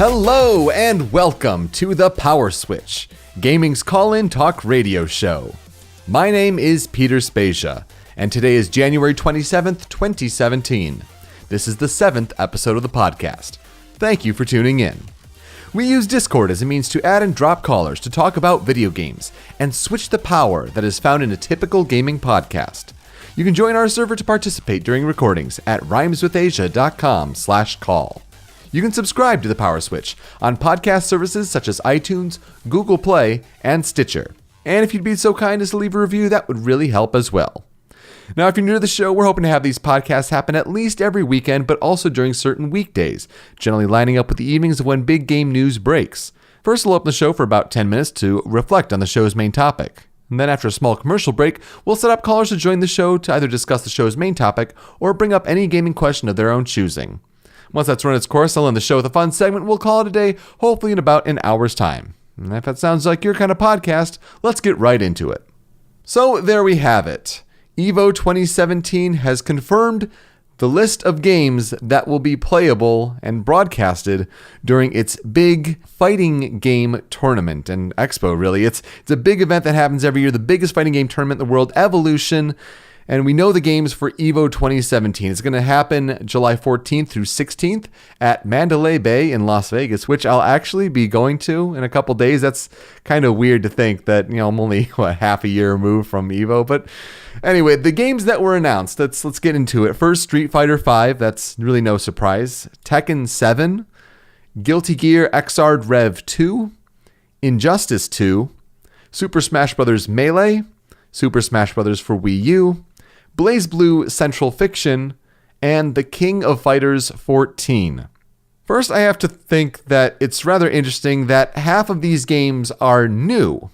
Hello and welcome to the PowerSwitch, gaming's call-in talk radio show. My name is Peter Spezia, and today is January 27th, 2017. This is the 7th episode of the podcast. Thank you for tuning in. We use Discord as a means to add and drop callers to talk about video games and switch the power that is found in a typical gaming podcast. You can join our server to participate during recordings at rhymeswithasia.com/call. You can subscribe to the PowerSwitch on podcast services such as iTunes, Google Play, and Stitcher. And if you'd be so kind as to leave a review, that would really help as well. Now, if you're new to the show, we're hoping to have these podcasts happen at least every weekend, but also during certain weekdays, generally lining up with the evenings of when big game news breaks. First, we'll open the show for about 10 minutes to reflect on the show's main topic. And then after a small commercial break, we'll set up callers to join the show to either discuss the show's main topic or bring up any gaming question of their own choosing. Once that's run its course, I'll end the show with a fun segment. We'll call it a day, hopefully in about an hour's time. And if that sounds like your kind of podcast, let's get right into it. So there we have it. EVO 2017 has confirmed the list of games that will be playable and broadcasted during its big fighting game tournament and expo, really. It's a big event that happens every year, the biggest fighting game tournament in the world, Evolution. And we know the games for EVO 2017. It's going to happen July 14th through 16th at Mandalay Bay in Las Vegas, which I'll actually be going to in a couple days. That's kind of weird to think that, I'm only half a year removed from EVO. But anyway, the games that were announced, let's get into it. First, Street Fighter V. That's really no surprise. Tekken 7, Guilty Gear Xrd Rev 2, Injustice 2, Super Smash Bros. Melee, Super Smash Bros. For Wii U, BlazBlue Central Fiction, and The King of Fighters 14. First, I have to think that it's rather interesting that half of these games are new.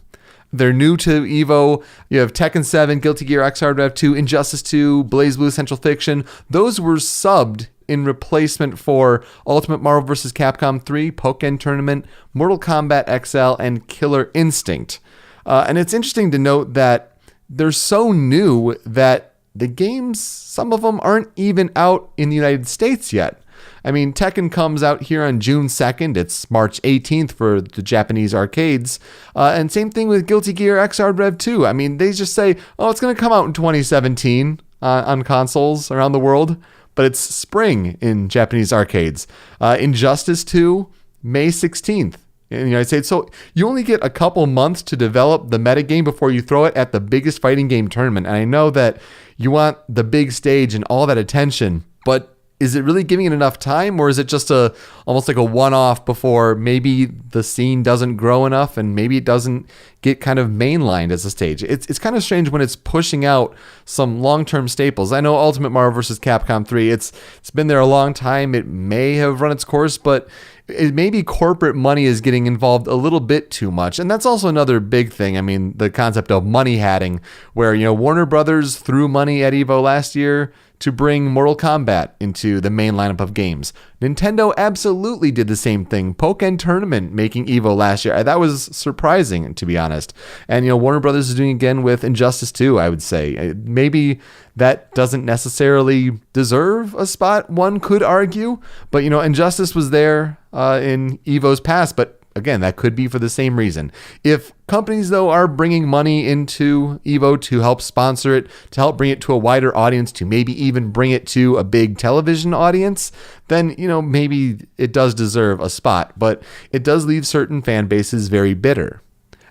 They're new to EVO. You have Tekken 7, Guilty Gear Xrd Rev 2, Injustice 2, BlazBlue Central Fiction. Those were subbed in replacement for Ultimate Marvel vs. Capcom 3, Pokémon Tournament, Mortal Kombat XL, and Killer Instinct. And it's interesting to note that they're so new that the games, some of them aren't even out in the United States yet. I mean, Tekken comes out here on June 2nd. It's March 18th for the Japanese arcades. And same thing with Guilty Gear Xrd Rev 2. I mean, they just say, it's going to come out in 2017 on consoles around the world. But it's spring in Japanese arcades. Injustice 2, May 16th. In the United States. So you only get a couple months to develop the metagame before you throw it at the biggest fighting game tournament. And I know that you want the big stage and all that attention, but is it really giving it enough time, or is it just almost like a one-off before maybe the scene doesn't grow enough and maybe it doesn't get kind of mainlined as a stage? It's kind of strange when it's pushing out some long-term staples. I know Ultimate Marvel vs. Capcom 3, it's been there a long time. It may have run its course, but maybe corporate money is getting involved a little bit too much. And that's also another big thing. I mean, the concept of money hatting, where, Warner Brothers threw money at EVO last year to bring Mortal Kombat into the main lineup of games. Nintendo absolutely did the same thing. Pokémon Tournament making EVO last year. That was surprising, to be honest. And, Warner Brothers is doing again with Injustice 2, I would say. Maybe that doesn't necessarily deserve a spot, one could argue. But, Injustice was there in EVO's past, but again, that could be for the same reason. If companies, though, are bringing money into EVO to help sponsor it, to help bring it to a wider audience, to maybe even bring it to a big television audience, then, maybe it does deserve a spot. But it does leave certain fan bases very bitter.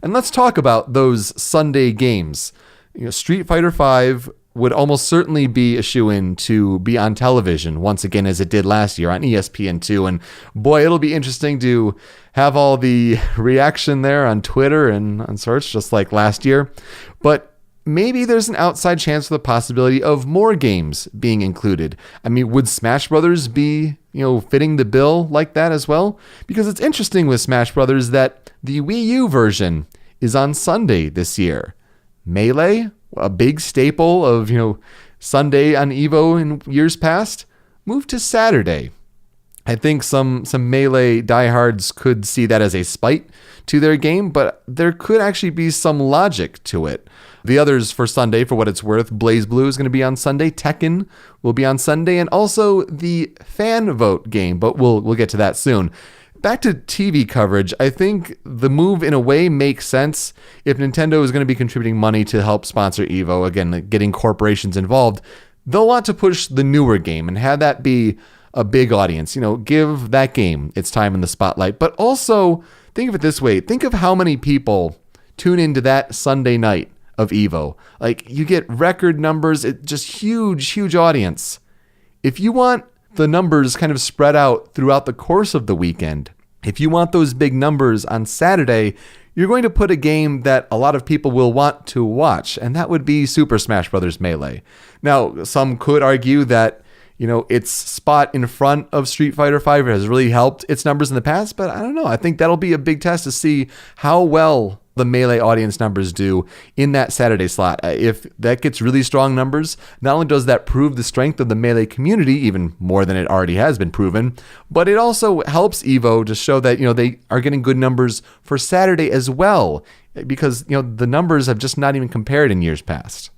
And let's talk about those Sunday games. Street Fighter V would almost certainly be a shoo-in to be on television once again, as it did last year on ESPN2. And boy, it'll be interesting to have all the reaction there on Twitter and on search, just like last year. But maybe there's an outside chance for the possibility of more games being included. I mean, would Smash Brothers be, fitting the bill like that as well? Because it's interesting with Smash Brothers that the Wii U version is on Sunday this year. Melee, a big staple of, Sunday on EVO in years past, moved to Saturday. I think some Melee diehards could see that as a spite to their game, but there could actually be some logic to it. The others for Sunday, for what it's worth, BlazBlue is going to be on Sunday, Tekken will be on Sunday, and also the fan vote game, but we'll get to that soon. Back to TV coverage, I think the move in a way makes sense if Nintendo is going to be contributing money to help sponsor EVO, again, getting corporations involved. They'll want to push the newer game and have that be a big audience. Give that game its time in the spotlight. But also, think of it this way. Think of how many people tune into that Sunday night of EVO. Like, you get record numbers, just huge audience. If you want the numbers kind of spread out throughout the course of the weekend, if you want those big numbers on Saturday, you're going to put a game that a lot of people will want to watch, and that would be Super Smash Bros. Melee. Now, some could argue that its spot in front of Street Fighter V has really helped its numbers in the past, but I don't know. I think that'll be a big test to see how well the Melee audience numbers do in that Saturday slot. If that gets really strong numbers, not only does that prove the strength of the Melee community, even more than it already has been proven, but it also helps EVO to show that, they are getting good numbers for Saturday as well, because, the numbers have just not even compared in years past.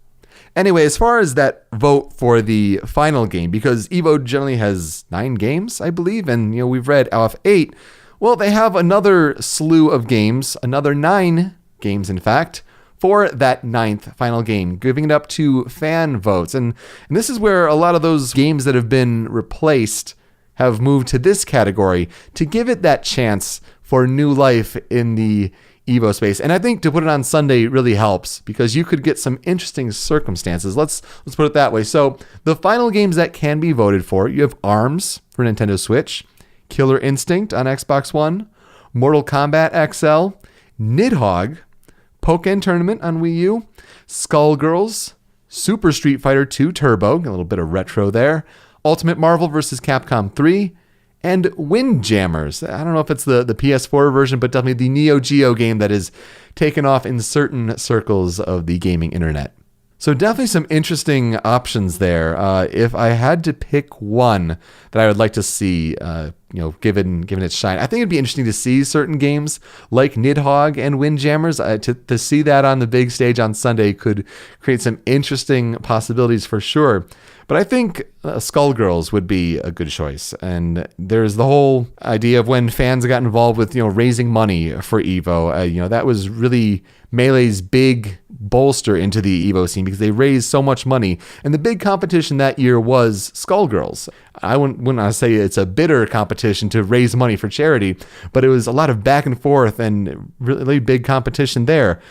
Anyway, as far as that vote for the final game, because EVO generally has 9 games, I believe, and we've read off 8. Well, they have another slew of games, another 9 games, in fact, for that 9th final game, giving it up to fan votes. And this is where a lot of those games that have been replaced have moved to this category to give it that chance for new life in the EVO space. And I think to put it on Sunday really helps because you could get some interesting circumstances. Let's put it that way. So the final games that can be voted for, you have ARMS for Nintendo Switch, Killer Instinct on Xbox One, Mortal Kombat XL, Nidhogg, Pokken Tournament on Wii U, Skullgirls, Super Street Fighter 2 Turbo, a little bit of retro there, Ultimate Marvel vs. Capcom 3, and Windjammers. I don't know if it's the PS4 version, but definitely the Neo Geo game that is taken off in certain circles of the gaming internet. So definitely some interesting options there. If I had to pick one that I would like to see, given its shine, I think it'd be interesting to see certain games like Nidhogg and Windjammers. To see that on the big stage on Sunday could create some interesting possibilities for sure. But I think Skullgirls would be a good choice. And there's the whole idea of when fans got involved with, raising money for EVO. That was really Melee's big bolster into the EVO scene because they raised so much money. And the big competition that year was Skullgirls. I wouldn't say it's a bitter competition to raise money for charity, but it was a lot of back and forth and really big competition there.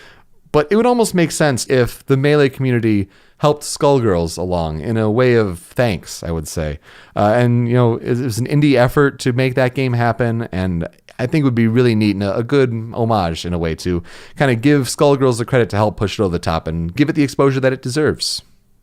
But it would almost make sense if the Melee community helped Skullgirls along in a way of thanks, I would say. And it was an indie effort to make that game happen, and I think it would be really neat and a good homage in a way to kind of give Skullgirls the credit to help push it over the top and give it the exposure that it deserves.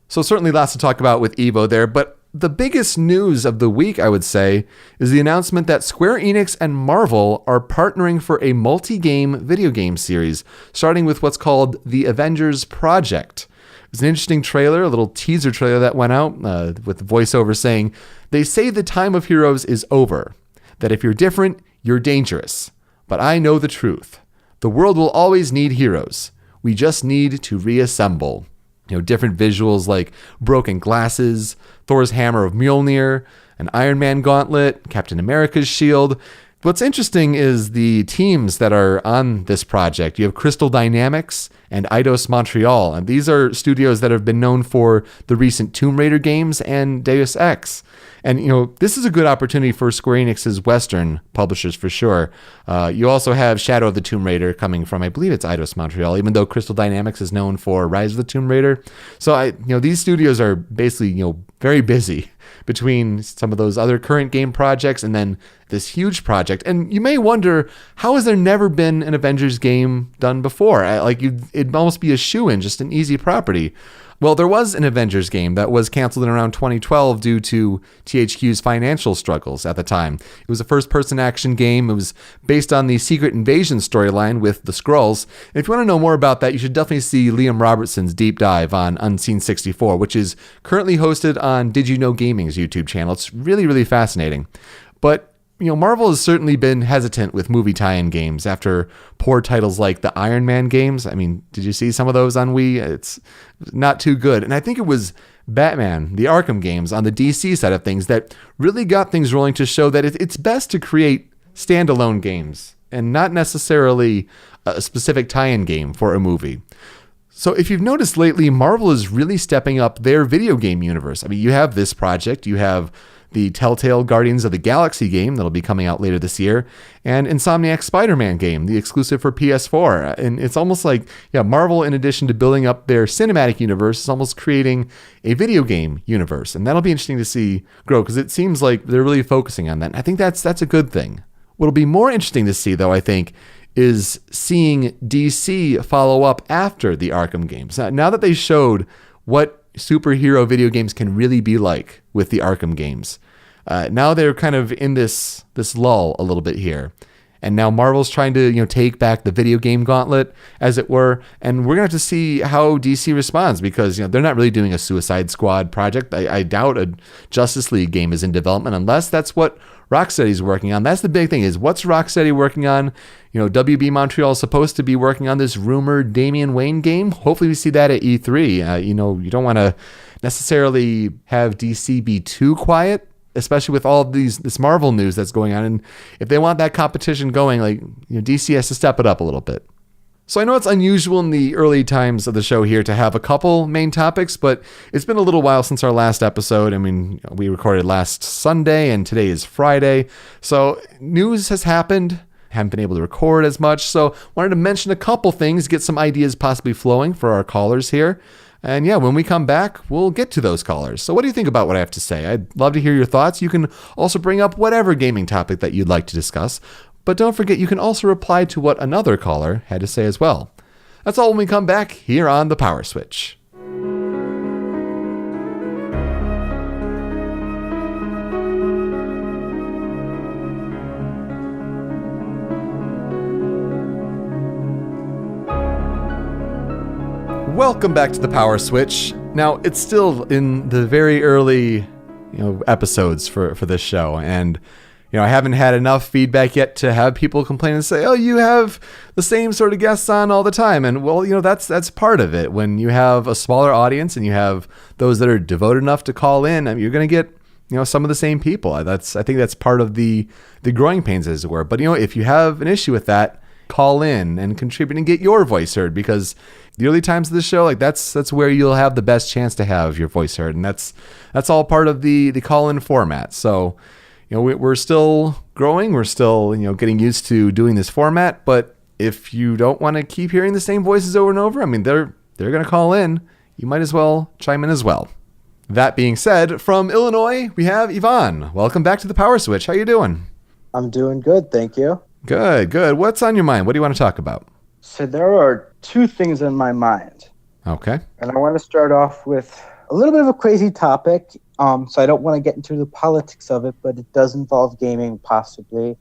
So certainly lots to talk about with EVO there, but the biggest news of the week, I would say, is the announcement that Square-Enix and Marvel are partnering for a multi-game video game series, starting with what's called the Avengers Project. It was an interesting trailer, a little teaser trailer that went out with the voiceover saying, "They say the time of heroes is over, that if you're different, you're dangerous. But I know the truth. The world will always need heroes. We just need to reassemble." Different visuals like broken glasses, Thor's hammer of Mjolnir, an Iron Man gauntlet, Captain America's shield. What's interesting is the teams that are on this project. You have Crystal Dynamics and Eidos Montreal, and these are studios that have been known for the recent Tomb Raider games and Deus Ex. And, this is a good opportunity for Square Enix's Western publishers for sure. You also have Shadow of the Tomb Raider coming from, I believe it's Eidos Montreal, even though Crystal Dynamics is known for Rise of the Tomb Raider. So, these studios are basically, very busy between some of those other current game projects and then this huge project. And you may wonder, how has there never been an Avengers game done before? It'd almost be a shoo-in, just an easy property. Well, there was an Avengers game that was canceled in around 2012 due to THQ's financial struggles at the time. It was a first-person action game. It was based on the Secret Invasion storyline with the Skrulls. And if you want to know more about that, you should definitely see Liam Robertson's deep dive on Unseen 64, which is currently hosted on Did You Know Gaming's YouTube channel. It's really, really fascinating. But Marvel has certainly been hesitant with movie tie-in games after poor titles like the Iron Man games. I mean, did you see some of those on Wii? It's not too good. And I think it was Batman, the Arkham games on the DC side of things that really got things rolling to show that it's best to create standalone games and not necessarily a specific tie-in game for a movie. So if you've noticed lately, Marvel is really stepping up their video game universe. I mean, you have this project, you have the Telltale Guardians of the Galaxy game that'll be coming out later this year, and Insomniac's Spider-Man game, the exclusive for PS4. And it's almost like, Marvel, in addition to building up their cinematic universe, is almost creating a video game universe. And that'll be interesting to see grow, because it seems like they're really focusing on that. And I think that's a good thing. What'll be more interesting to see, though, I think, is seeing DC follow up after the Arkham games. Now that they showed what superhero video games can really be like with the Arkham games, now they're kind of in this lull a little bit here. And now Marvel's trying to take back the video game gauntlet, as it were. And we're going to have to see how DC responds, because they're not really doing a Suicide Squad project. I doubt a Justice League game is in development, unless that's what Rocksteady's working on. That's the big thing, is what's Rocksteady working on? WB Montreal is supposed to be working on this rumored Damian Wayne game. Hopefully we see that at E3. You don't want to necessarily have DC be too quiet, especially with all this Marvel news that's going on. And if they want that competition going, DC has to step it up a little bit. So I know it's unusual in the early times of the show here to have a couple main topics, but it's been a little while since our last episode. I mean, we recorded last Sunday and today is Friday. So news has happened. Haven't been able to record as much. So wanted to mention a couple things, get some ideas possibly flowing for our callers here. And when we come back, we'll get to those callers. So what do you think about what I have to say? I'd love to hear your thoughts. You can also bring up whatever gaming topic that you'd like to discuss. But don't forget, you can also reply to what another caller had to say as well. That's all when we come back here on the Power Switch. Welcome back to the Power Switch. Now, it's still in the very early, episodes for this show, and I haven't had enough feedback yet to have people complain and say, "Oh, you have the same sort of guests on all the time." And well, that's part of it. When you have a smaller audience and you have those that are devoted enough to call in, you're going to get some of the same people. I think that's part of the growing pains, as it were. But if you have an issue with that, call in and contribute and get your voice heard, because the early times of the show, that's where you'll have the best chance to have your voice heard, and that's all part of the call-in format. So, we're still growing, we're still getting used to doing this format. But if you don't want to keep hearing the same voices over and over, they're going to call in. You might as well chime in as well. That being said, from Illinois, we have Yvonne. Welcome back to the Power Switch. How you doing? I'm doing good, thank you. Good. What's on your mind? What do you want to talk about? So there are two things in my mind. Okay. And I want to start off with a little bit of a crazy topic. So I don't want to get into the politics of it, but it does involve gaming possibly.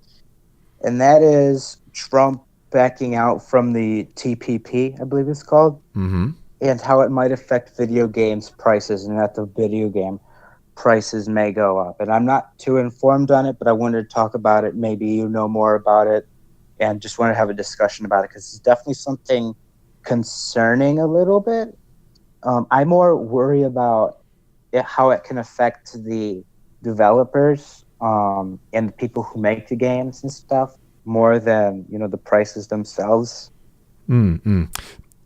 And that is Trump backing out from the TPP, I believe it's called. Mm-hmm. And how it might affect video games prices, and that the video game prices may go up. And I'm not too informed on it, but I wanted to talk about it. Maybe you know more about it, and just want to have a discussion about it, because it's definitely something concerning a little bit. I more worry about how it can affect the developers and the people who make the games and stuff, more than the prices themselves. Mm-hmm.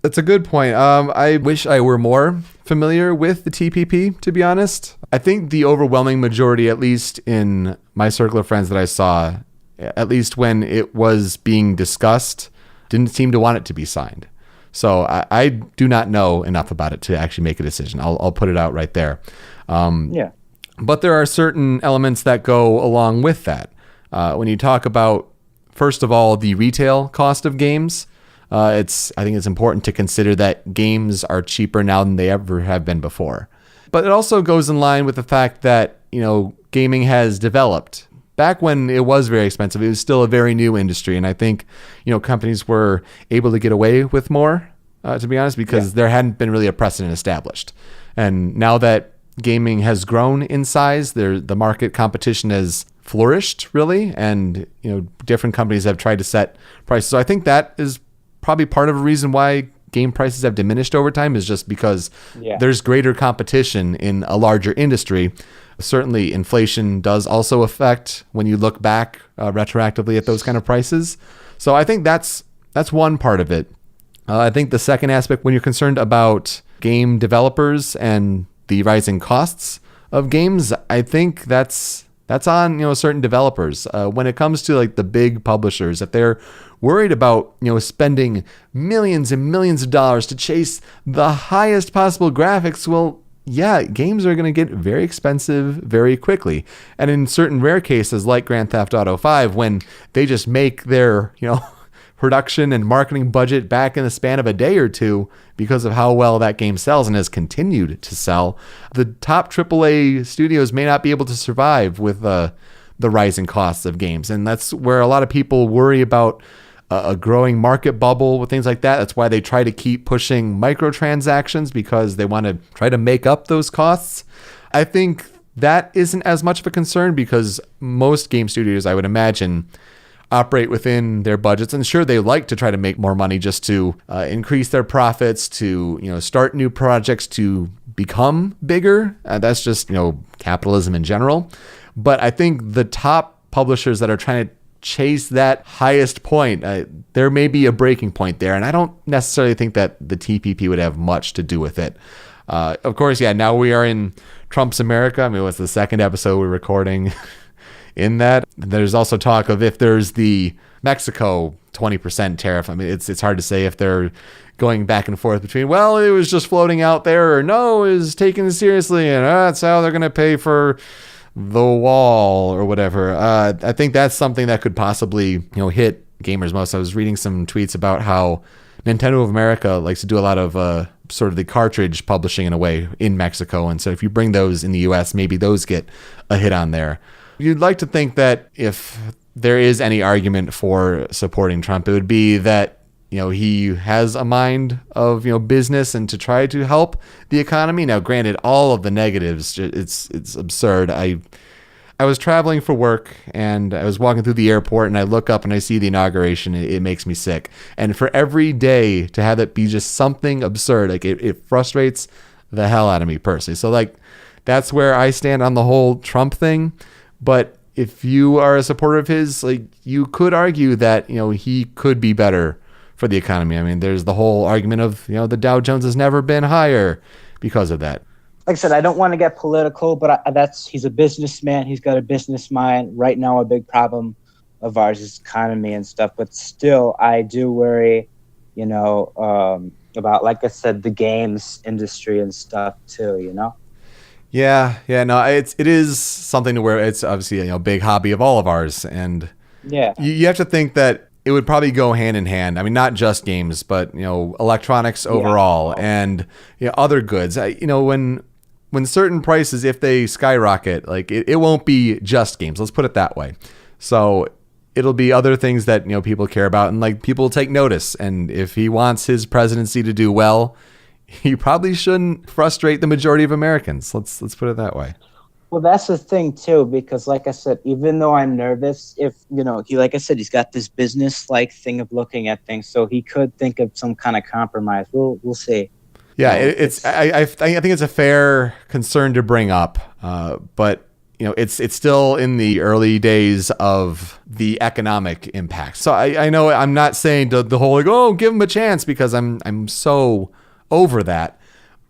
That's a good point. I wish I were more familiar with the TPP, to be honest. I think the overwhelming majority, at least in my circle of friends that I saw, at least when it was being discussed, didn't seem to want it to be signed. So I do not know enough about it to actually make a decision. I'll put it out right there. Yeah. But there are certain elements that go along with that. When you talk about, first of all, the retail cost of games, I think it's important to consider that games are cheaper now than they ever have been before. But it also goes in line with the fact that, gaming has developed. Back when it was very expensive, it was still a very new industry. And I think, companies were able to get away with more, to be honest, because there hadn't been really a precedent established. And now that gaming has grown in size, the market competition has flourished, really. And, different companies have tried to set prices. So I think that is probably part of a reason why game prices have diminished over time, is just because there's greater competition in a larger industry. Certainly, inflation does also affect when you look back retroactively at those kind of prices. So I think that's one part of it. I think the second aspect, when you're concerned about game developers and the rising costs of games, I think that's on certain developers. When it comes to like the big publishers, if they're worried about spending millions and millions of dollars to chase the highest possible graphics, well, yeah, games are going to get very expensive very quickly. And in certain rare cases like Grand Theft Auto 5, when they just make their production and marketing budget back in the span of a day or two because of how well that game sells and has continued to sell, the top AAA studios may not be able to survive with the rising costs of games. And that's where a lot of people worry about a growing market bubble with things like that. That's why they try to keep pushing microtransactions, because they want to try to make up those costs. I think that isn't as much of a concern because most game studios, I would imagine, operate within their budgets, and sure, they like to try to make more money just to increase their profits, to start new projects, to become bigger. That's just capitalism in general. But I think the top publishers that are trying to chase that highest point, there may be a breaking point there, and I don't necessarily think that the TPP would have much to do with it. Of course, now we are in Trump's America. I mean, what's the second episode we're recording? In that, there's also talk of if there's the Mexico 20% tariff. I mean, it's hard to say if they're going back and forth between, well, it was just floating out there, or no, it was taken seriously, and that's how they're going to pay for the wall or whatever. I think that's something that could possibly hit gamers most. I was reading some tweets about how Nintendo of America likes to do a lot of sort of the cartridge publishing in a way in Mexico, and so if you bring those in the US, maybe those get a hit on there. You'd like to think that if there is any argument for supporting Trump, it would be that he has a mind of business and to try to help the economy. Now, granted, all of the negatives, it's absurd. I was traveling for work and I was walking through the airport and I look up and I see the inauguration. It makes me sick. And for every day to have it be just something absurd, like it frustrates the hell out of me personally. So like that's where I stand on the whole Trump thing. But if you are a supporter of his, like you could argue that, he could be better for the economy. I mean, there's the whole argument of, the Dow Jones has never been higher because of that. Like I said, I don't want to get political, but he's a businessman. He's got a business mind. Right now, a big problem of ours is economy and stuff. But still, I do worry, about, like I said, the games industry and stuff too, Yeah, no, it is something to where it's obviously a big hobby of all of ours, and yeah, you have to think that it would probably go hand in hand. I mean, not just games, but electronics overall, and other goods. When certain prices, if they skyrocket, like it won't be just games. Let's put it that way. So it'll be other things that people care about, and like people take notice. And if he wants his presidency to do well, he probably shouldn't frustrate the majority of Americans. Let's put it that way. Well, that's the thing too, because like I said, even though I'm nervous, if like I said, he's got this business-like thing of looking at things, so he could think of some kind of compromise. We'll see. Yeah, I think it's a fair concern to bring up, but it's still in the early days of the economic impact. So I know I'm not saying the whole like, oh, give him a chance, because I'm so over that,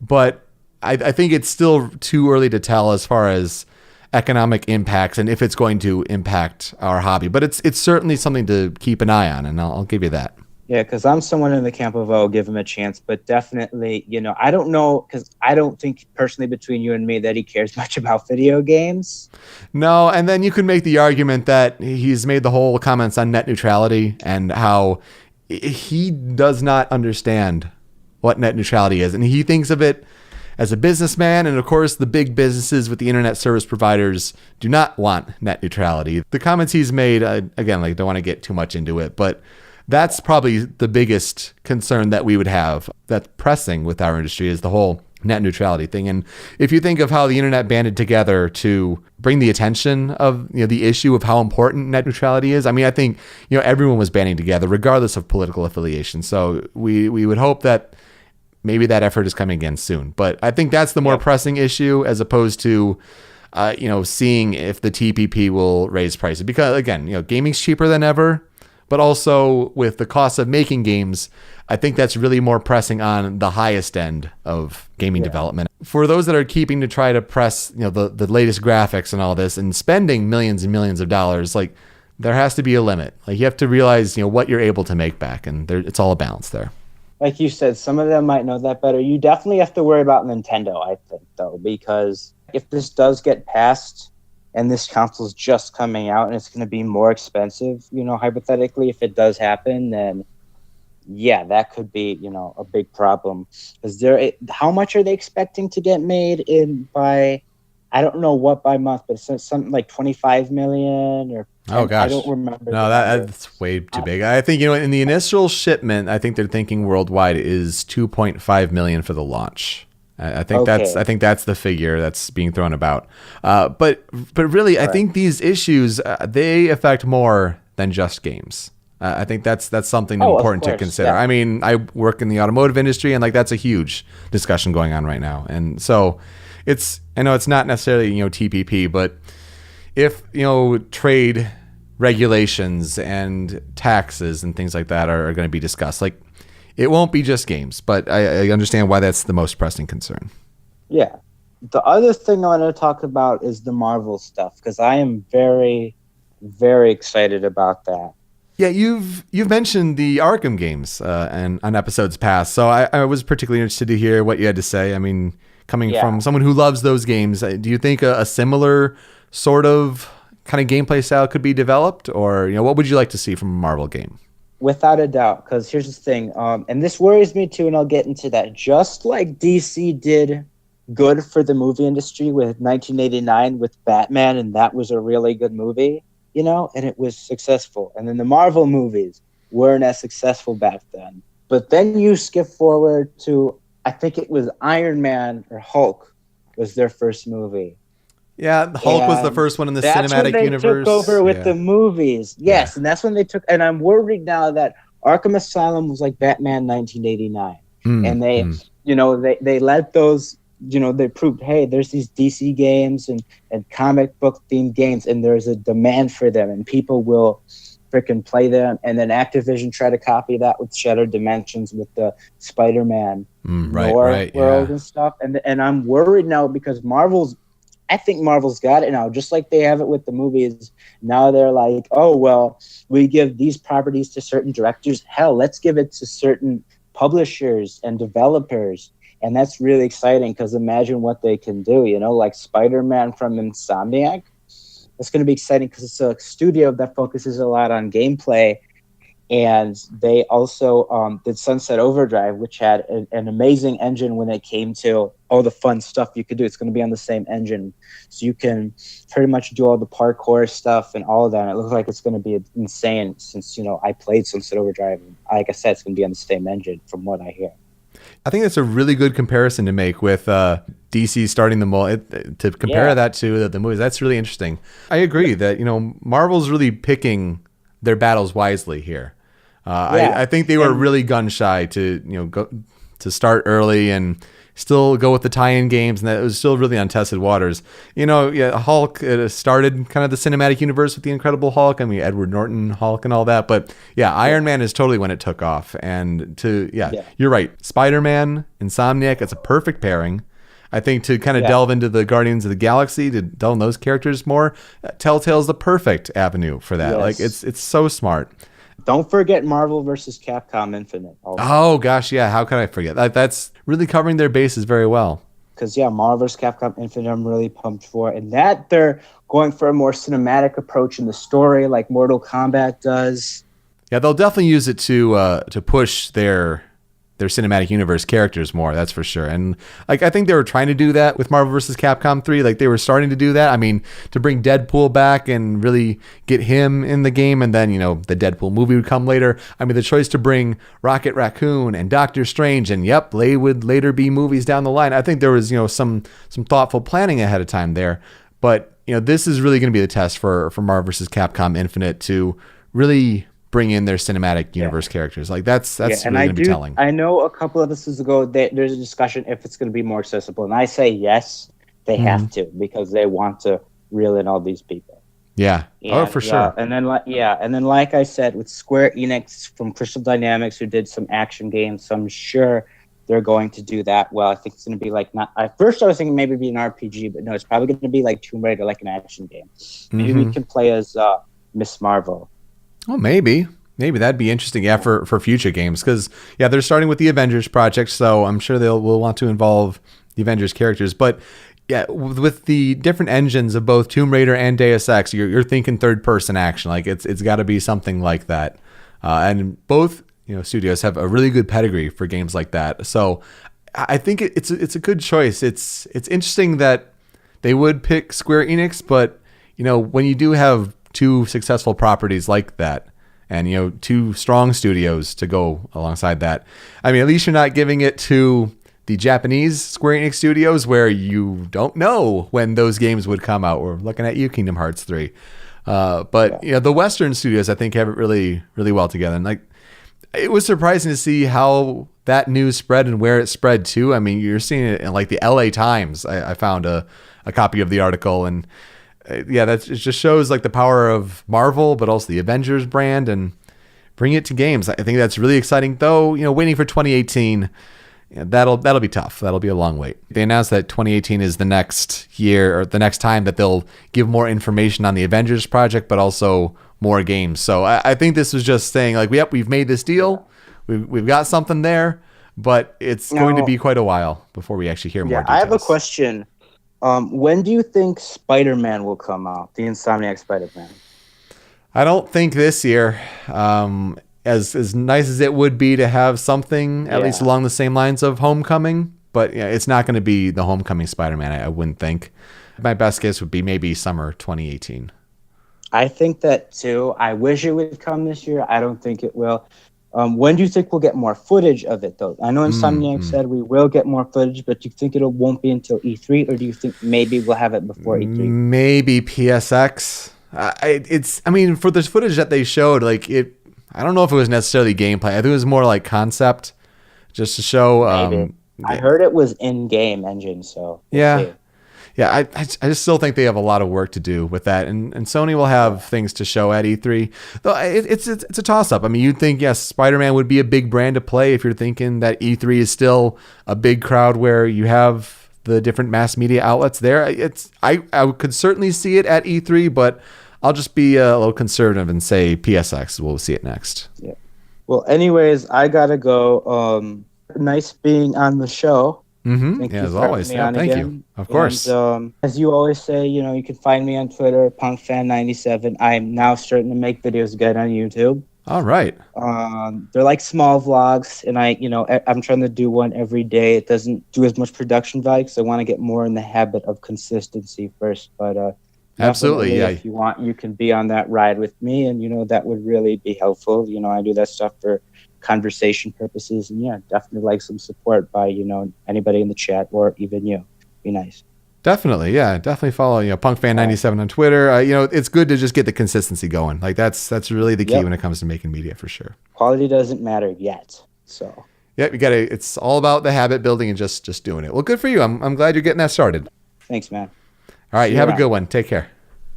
but I think it's still too early to tell as far as economic impacts and if it's going to impact our hobby. But it's certainly something to keep an eye on, and I'll give you that. Yeah, because I'm someone in the camp of, oh, give him a chance. But definitely, I don't know, because I don't think personally between you and me that he cares much about video games. No, and then you could make the argument that he's made the whole comments on net neutrality and how he does not understand what net neutrality is. And he thinks of it as a businessman. And of course, the big businesses with the internet service providers do not want net neutrality. The comments he's made, again, like, don't want to get too much into it, but that's probably the biggest concern that we would have that's pressing with our industry, is the whole net neutrality thing. And if you think of how the internet banded together to bring the attention of the issue of how important net neutrality is, I mean, I think everyone was banding together regardless of political affiliation. So we would hope that maybe that effort is coming again soon. But I think that's the more pressing issue, as opposed to seeing if the TPP will raise prices. Because again, gaming's cheaper than ever, but also with the cost of making games, I think that's really more pressing on the highest end of gaming development. For those that are keeping to try to press, the latest graphics and all this and spending millions and millions of dollars, like there has to be a limit. Like you have to realize, what you're able to make back, and it's all a balance there. Like you said, some of them might know that better. You definitely have to worry about Nintendo, I think, though, because if this does get passed and this console's just coming out and it's going to be more expensive, hypothetically, if it does happen, then yeah, that could be, a big problem. How much are they expecting to get made by, I don't know what by month, but it's something like 25 million or, oh gosh, I don't remember. No, that's way too big. I think, in the initial shipment, I think they're thinking worldwide is 2.5 million for the launch. I think that's the figure that's being thrown about. But really, I think these issues, they affect more than just games. I think that's something important to consider. Yeah. I mean, I work in the automotive industry, and that's a huge discussion going on right now. And so I know it's not necessarily, TPP, but if, trade regulations and taxes and things like that are going to be discussed, it won't be just games, but I understand why that's the most pressing concern. Yeah. The other thing I want to talk about is the Marvel stuff, because I am very, very excited about that. Yeah, you've mentioned the Arkham games and on episodes past, so I was particularly interested to hear what you had to say. I mean, coming from someone who loves those games, do you think a similar sort of kind of gameplay style could be developed, or what would you like to see from a Marvel game? Without a doubt, because here's the thing, and this worries me too, and I'll get into that. Just like DC did good for the movie industry with 1989 with Batman, and that was a really good movie. And it was successful. And then the Marvel movies weren't as successful back then. But then you skip forward to, I think it was Iron Man or Hulk was their first movie. Yeah, Hulk was the first one in the cinematic universe. That's when they took over with the movies. Yes, and that's when they took, and I'm worried now that Arkham Asylum was like Batman 1989. And they let those, they proved, hey, there's these DC games and comic book themed games, and there's a demand for them, and people will freaking play them. And then Activision tried to copy that with Shattered Dimensions with the Spider-Man world and stuff. And I'm worried now because I think Marvel's got it now, just like they have it with the movies. Now they're like, oh, well, we give these properties to certain directors. Hell, let's give it to certain publishers and developers. And that's really exciting because imagine what they can do, like Spider-Man from Insomniac. It's going to be exciting because it's a studio that focuses a lot on gameplay. And they also did Sunset Overdrive, which had an amazing engine when it came to all the fun stuff you could do. It's going to be on the same engine. So you can pretty much do all the parkour stuff and all of that. And it looks like it's going to be insane since, I played Sunset Overdrive. And like I said, it's going to be on the same engine from what I hear. I think that's a really good comparison to make with DC starting the mold, to compare that to the movies. That's really interesting. I agree that, Marvel's really picking their battles wisely here. I think they were really gun shy to, go to start early and still go with the tie-in games, and that it was still really untested waters. Hulk started kind of the cinematic universe with the Incredible Hulk. I mean, Edward Norton Hulk and all that. But Iron Man is totally when it took off. And you're right. Spider-Man, Insomniac, it's a perfect pairing. I think to kind of delve into the Guardians of the Galaxy, to delve in those characters more, Telltale's the perfect avenue for that. Yes. It's so smart. Don't forget Marvel vs. Capcom Infinite. Also. Oh, gosh, yeah. How could I forget? That's really covering their bases very well. Because, Marvel vs. Capcom Infinite I'm really pumped for. And that they're going for a more cinematic approach in the story like Mortal Kombat does. Yeah, they'll definitely use it to push their cinematic universe characters more, that's for sure. And I think they were trying to do that with Marvel vs. Capcom 3. They were starting to do that. I mean, to bring Deadpool back and really get him in the game, and then, the Deadpool movie would come later. I mean, the choice to bring Rocket Raccoon and Doctor Strange, and they would later be movies down the line. I think there was, some thoughtful planning ahead of time there. But, this is really going to be the test for Marvel vs. Capcom Infinite to really bring in their cinematic universe characters. That's really going to be telling. I know a couple of episodes ago there's a discussion if it's going to be more accessible, and I say yes, They have to, because they want to reel in all these people. Yeah. For sure. And then like I said, with Square Enix from Crystal Dynamics, who did some action games, so I'm sure they're going to do that well. I think it's going to be like, not at first I was thinking maybe it'd be an RPG, but no, it's probably going to be like Tomb Raider, like an action game. Maybe we can play as Miss Marvel. Oh, maybe that'd be interesting. Yeah, for future games, because they're starting with the Avengers Project, so I'm sure will want to involve the Avengers characters. But yeah, with the different engines of both Tomb Raider and Deus Ex, you're thinking third person action. Like it's got to be something like that. And both studios have a really good pedigree for games like that. So I think it's a good choice. It's interesting that they would pick Square Enix, but when you do have two successful properties like that, and two strong studios to go alongside that, I mean, at least you're not giving it to the Japanese Square Enix studios, where you don't know when those games would come out. We're looking at you, Kingdom Hearts 3. But the Western studios, I think, have it really, really well together. And like, it was surprising to see how that news spread and where it spread to. I mean, you're seeing it in like the LA Times. I found a copy of the article, and it just shows like the power of Marvel, but also the Avengers brand, and bring it to games. I think that's really exciting, though. Waiting for 2018. That'll be tough. That'll be a long wait. They announced that 2018 is the next year, or the next time that they'll give more information on the Avengers Project, but also more games. So I think this was just saying like, yep, we've made this deal. We've got something there, but it's going to be quite a while before we actually hear more details. I have a question. When do you think Spider-Man will come out? The Insomniac Spider-Man. I don't think this year. As nice as it would be to have something at least along the same lines of Homecoming, but it's not going to be the Homecoming Spider-Man, I wouldn't think. My best guess would be maybe summer 2018. I think that too. I wish it would come this year. I don't think it will. When do you think we'll get more footage of it, though? I know Insomniac said we will get more footage, but do you think it won't be until E3, or do you think maybe we'll have it before E3? Maybe PSX. For the footage that they showed, like I don't know if it was necessarily gameplay. I think it was more like concept, just to show. I heard it was in-game engine, so we'll see. I just still think they have a lot of work to do with that, and Sony will have things to show at E3. Though it's a toss-up. I mean, you'd think yes, Spider-Man would be a big brand to play if you're thinking that E3 is still a big crowd where you have the different mass media outlets there. I could certainly see it at E3, but I'll just be a little conservative and say PSX. We'll see it next. Yeah. Well, anyways, I gotta go. Nice being on the show. Thank you as always. Yeah, thank you. Of course. And, as you always say, you can find me on Twitter, PunkFan97. I'm now starting to make videos again on YouTube. All right. They're like small vlogs, and I'm trying to do one every day. It doesn't do as much production value because I want to get more in the habit of consistency first, but. Absolutely, yeah. If you want, you can be on that ride with me, and that would really be helpful. I do that stuff for conversation purposes, and definitely like some support by anybody in the chat or even you. Be nice. Definitely, yeah, definitely follow PunkFan97 on Twitter. It's good to just get the consistency going. Like that's really the key when it comes to making media, for sure. Quality doesn't matter yet, so. Yep, you gotta. It's all about the habit building and just doing it. Well, good for you. I'm glad you're getting that started. Thanks, man. All right, you have a good one. Take care.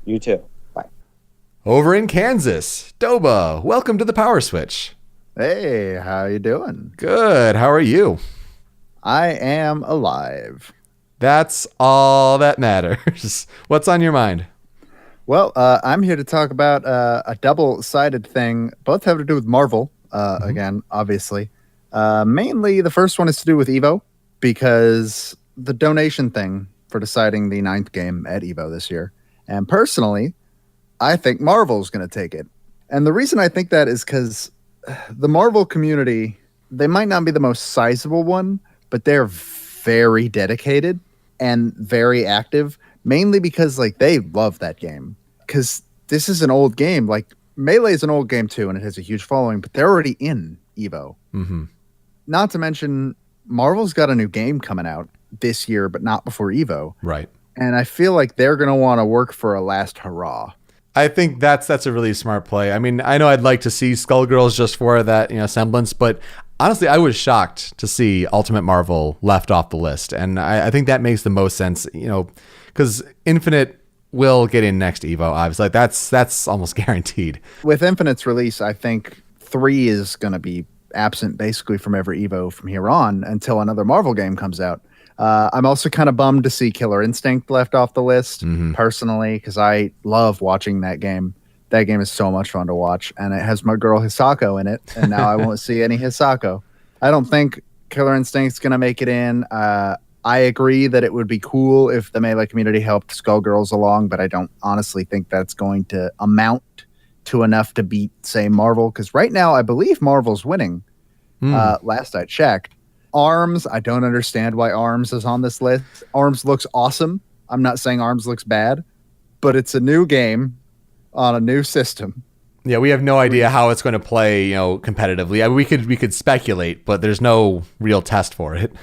You too. Bye. Over in Kansas, Doba, welcome to the PowerSwitch. Hey, how you doing? Good. How are you? I am alive. That's all that matters. What's on your mind? Well, I'm here to talk about a double-sided thing. Both have to do with Marvel, again, obviously. Mainly, the first one is to do with EVO, because the donation thing for deciding the 9th game at EVO this year. And personally, I think Marvel's going to take it. And the reason I think that is because the Marvel community, they might not be the most sizable one, but they're very dedicated and very active, mainly because they love that game. Because this is an old game. Melee is an old game too, and it has a huge following, but they're already in EVO. Mm-hmm. Not to mention, Marvel's got a new game coming out this year, but not before EVO. Right. And I feel like they're going to want to work for a last hurrah. I think that's a really smart play. I mean, I know I'd like to see Skullgirls just for that semblance, but honestly, I was shocked to see Ultimate Marvel left off the list. And I think that makes the most sense, because Infinite will get in next Evo, obviously. Like, that's almost guaranteed. With Infinite's release, I think 3 is going to be absent basically from every Evo from here on until another Marvel game comes out. I'm also kind of bummed to see Killer Instinct left off the list, personally, because I love watching that game. That game is so much fun to watch, and it has my girl Hisako in it, and now I won't see any Hisako. I don't think Killer Instinct's going to make it in. I agree that it would be cool if the Melee community helped Skullgirls along, but I don't honestly think that's going to amount to enough to beat, say, Marvel, because right now I believe Marvel's winning. Last I checked. ARMS, I don't understand why ARMS is on this list. ARMS looks awesome. I'm not saying ARMS looks bad, but it's a new game on a new system. Yeah, we have no idea how it's going to play, competitively. I mean, we could speculate, but there's no real test for it.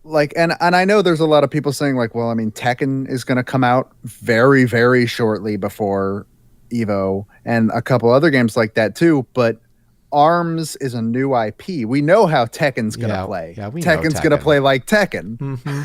Like, and I know there's a lot of people saying, like, well, I mean, Tekken is going to come out very, very shortly before Evo, and a couple other games like that too, but ARMS is a new IP. We know how Tekken's going to play. Yeah, we know Tekken's going to play like Tekken. Mm-hmm.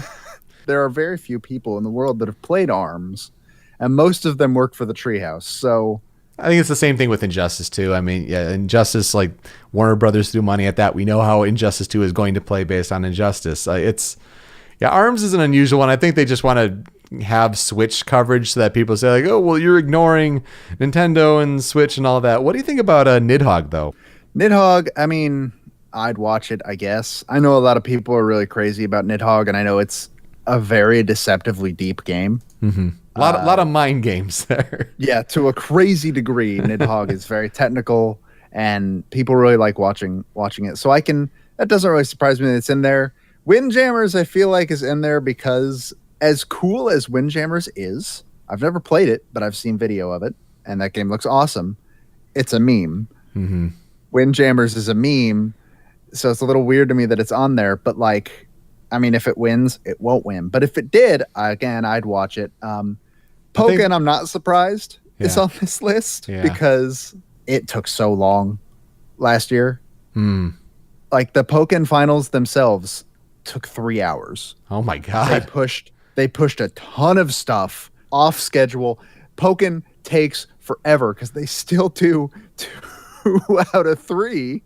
There are very few people in the world that have played ARMS, and most of them work for the Treehouse. So I think it's the same thing with Injustice 2. I mean, yeah, Injustice, like, Warner Brothers threw money at that. We know how Injustice 2 is going to play based on Injustice. ARMS is an unusual one. I think they just want to have Switch coverage so that people say, like, oh, well, you're ignoring Nintendo and Switch and all that. What do you think about Nidhogg, though? Nidhogg, I mean, I'd watch it, I guess. I know a lot of people are really crazy about Nidhogg, and I know it's a very deceptively deep game. Mm-hmm. A lot of mind games there. Yeah, to a crazy degree. Nidhogg is very technical, and people really like watching it. So that doesn't really surprise me that it's in there. Windjammers, I feel like, is in there because as cool as Windjammers is, I've never played it, but I've seen video of it, and that game looks awesome. It's a meme. Mm-hmm. Windjammers is a meme, so it's a little weird to me that it's on there. But, like, I mean, if it wins, it won't win. But if it did, again, I'd watch it. Pokken, I'm not surprised is on this list because it took so long last year. Like, the Pokken finals themselves took 3 hours. Oh my god! They pushed a ton of stuff off schedule. Pokken takes forever because they still do 2 out of 3,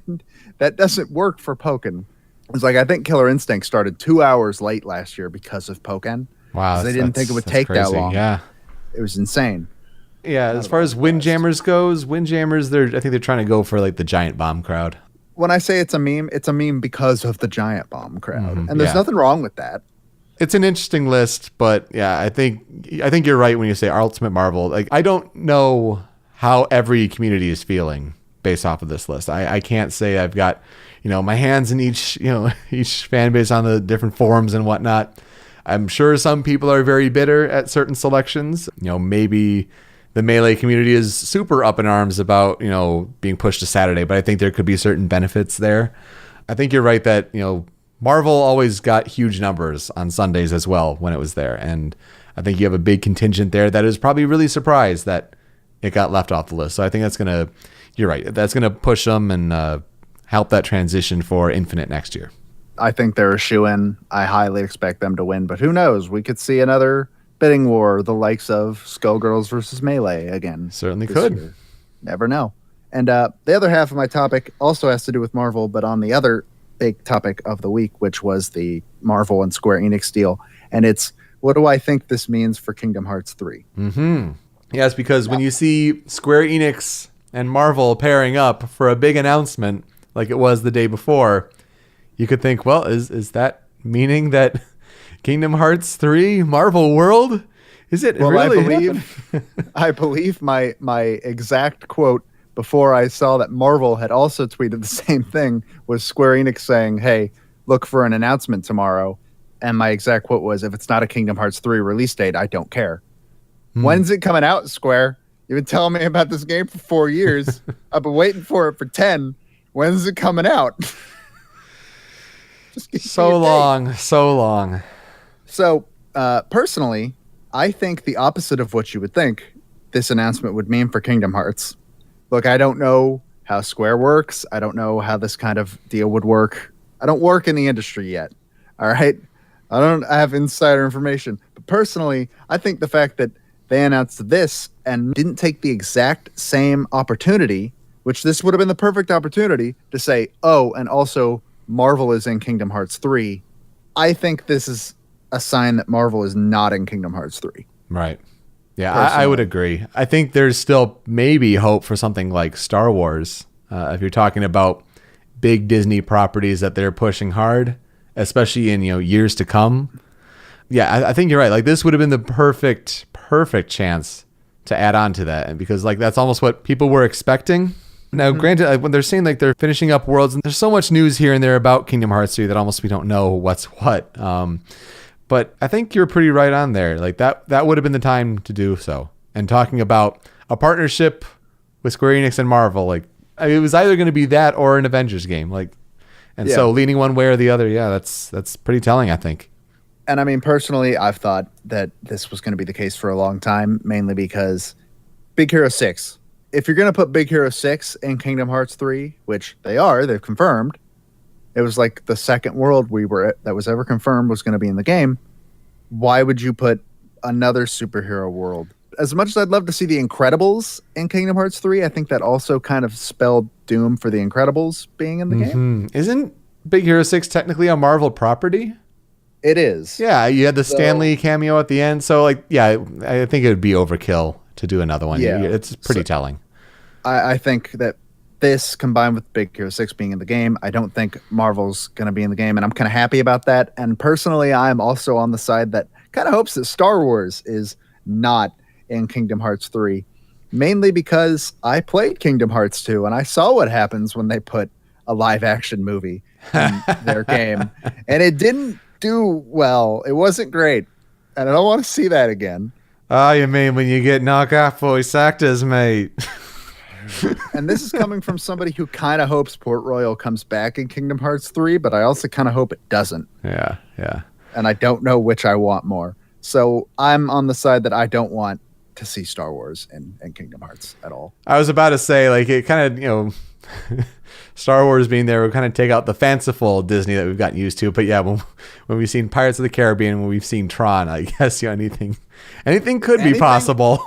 and that doesn't work for Pokken. It's like, I think Killer Instinct started 2 hours late last year because of Pokken. Wow, they didn't think it would take that long. Yeah, it was insane. Yeah, as far as Windjammers goes, Windjammers, I think they're trying to go for, like, the giant bomb crowd. When I say it's a meme because of the giant bomb crowd, and there's nothing wrong with that. It's an interesting list, but yeah, I think you're right when you say Ultimate Marvel. Like, I don't know how every community is feeling based off of this list. I can't say I've got, my hands in each fan base on the different forums and whatnot. I'm sure some people are very bitter at certain selections. Maybe the Melee community is super up in arms about, being pushed to Saturday, but I think there could be certain benefits there. I think you're right that, Marvel always got huge numbers on Sundays as well when it was there. And I think you have a big contingent there that is probably really surprised that it got left off the list. So I think you're right. That's going to push them and help that transition for Infinite next year. I think they're a shoo-in. I highly expect them to win, but who knows? We could see another bidding war, the likes of Skullgirls versus Melee again. Certainly could. Year. Never know. And the other half of my topic also has to do with Marvel, but on the other big topic of the week, which was the Marvel and Square-Enix deal. And it's, what do I think this means for Kingdom Hearts 3? Mm-hmm. Yes, because when you see Square-Enix and Marvel pairing up for a big announcement like it was the day before, you could think, well, is that meaning that Kingdom Hearts 3 Marvel World? Is it really? I believe my exact quote before I saw that Marvel had also tweeted the same thing was Square Enix saying, hey, look for an announcement tomorrow. And my exact quote was, if it's not a Kingdom Hearts 3 release date, I don't care. When's it coming out, Square? You've been telling me about this game for 4 years. I've been waiting for it for 10. When's it coming out? So long. So, personally, I think the opposite of what you would think this announcement would mean for Kingdom Hearts. Look, I don't know how Square works. I don't know how this kind of deal would work. I don't work in the industry yet. All right. I have insider information. But personally, I think the fact that they announced this and didn't take the exact same opportunity, which this would have been the perfect opportunity to say, oh, and also Marvel is in Kingdom Hearts 3. I think this is a sign that Marvel is not in Kingdom Hearts 3. Right. Yeah, I would agree. I think there's still maybe hope for something like Star Wars. If you're talking about big Disney properties that they're pushing hard, especially in years to come. Yeah, I think you're right. Like this would have been the perfect chance to add on to that, and because like that's almost what people were expecting. Now, granted, like, when they're saying like they're finishing up worlds, and there's so much news here and there about Kingdom Hearts 3 that almost we don't know what's what. But I think you're pretty right on there. Like that would have been the time to do so. And talking about a partnership with Square Enix and Marvel, like it was either going to be that or an Avengers game. Like, and so leaning one way or the other, yeah, that's pretty telling, I think. And I mean, personally, I've thought that this was going to be the case for a long time, mainly because Big Hero 6. If you're going to put Big Hero 6 in Kingdom Hearts 3, which they've confirmed, it was like the second world that was ever confirmed was going to be in the game. Why would you put another superhero world? As much as I'd love to see the Incredibles in Kingdom Hearts 3, I think that also kind of spelled doom for the Incredibles being in the game. Isn't Big Hero 6 technically a Marvel property? It is. Yeah, you had the Stanley cameo at the end. So, like, yeah, I think it would be overkill to do another one. Yeah. It's pretty telling. I think that this combined with Big Hero 6 being in the game, I don't think Marvel's going to be in the game, and I'm kind of happy about that. And personally, I'm also on the side that kind of hopes that Star Wars is not in Kingdom Hearts 3, mainly because I played Kingdom Hearts 2, and I saw what happens when they put a live-action movie in their game, and it didn't do well. It wasn't great, and I don't want to see that again. Oh, you mean when you get knockoff voice actors, mate? And this is coming from somebody who kind of hopes Port Royal comes back in Kingdom Hearts 3, but I also kind of hope it doesn't. Yeah. And I don't know which I want more. So I'm on the side that I don't want to see Star Wars in Kingdom Hearts at all. I was about to say, like, it kind of, Star Wars being there would kind of take out the fanciful Disney that we've gotten used to. But yeah, when we've seen Pirates of the Caribbean, when we've seen Tron, I guess anything could be possible.